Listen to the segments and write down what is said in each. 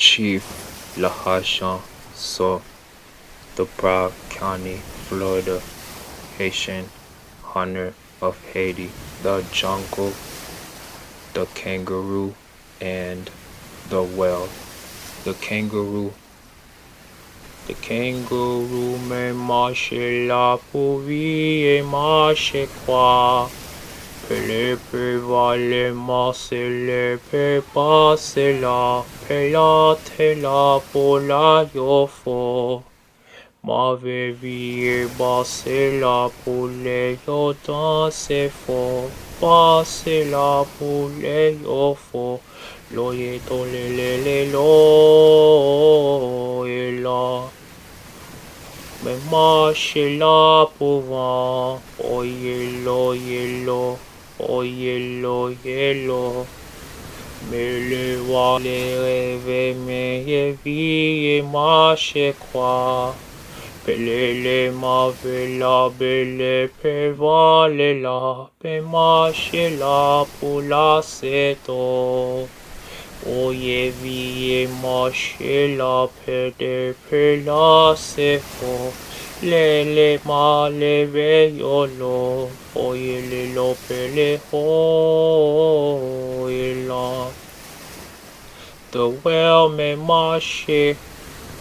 Chief Lahajan, so the Broward County, Florida, Haitian hunter of Haiti, the jungle, the kangaroo, and the whale. The kangaroo. The kangaroo may marche la pourri et marche quoi. Pele pe vale marcele pe passe la, pe la te la po la yo fo. M'avait vie basse la poule yo danse fo, basse la poule yo fo, lo ye to le lo e la. Me marche la pouvant, oh yellow, oh yellow. Me le voir les rêves, me ye vie marche quoi. Pelele ma vela bele pe vale la pe marche la pour la seto. Oye vie marche la pe de pe la se fo. Lele ma leve yolo. Oye le lo pe le ho la. The well me marche.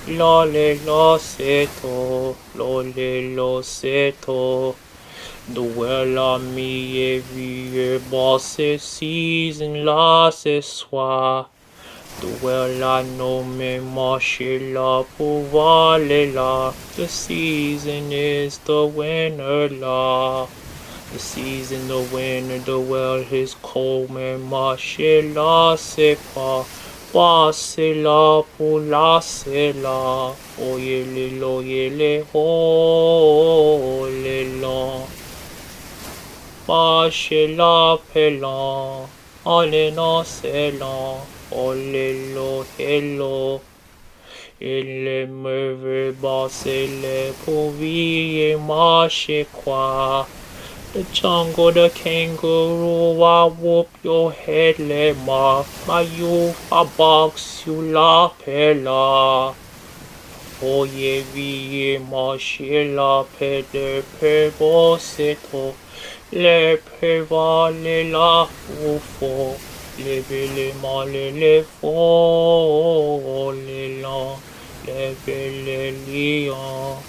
Lole lo seto, lole lo seto. The well on me every bosse season la se soir. The well I know me marche la pouvoir la. The season is the winter la. The season, the winter, the well is cold, me marche la se pas. Passe la pour la c'est la, oh yele ho le la. Marche la pelan, allez non c'est la, oh lo hello. Il me veut basser les pour vie marche quoi. The jungle, the kangaroo, I whoop your head, lema. My you, I box you, la pela. Oye, vie, marche, la pede, pe bosseto. Le pe vale la ufo. Le bele male le fo, le la, le bele lion.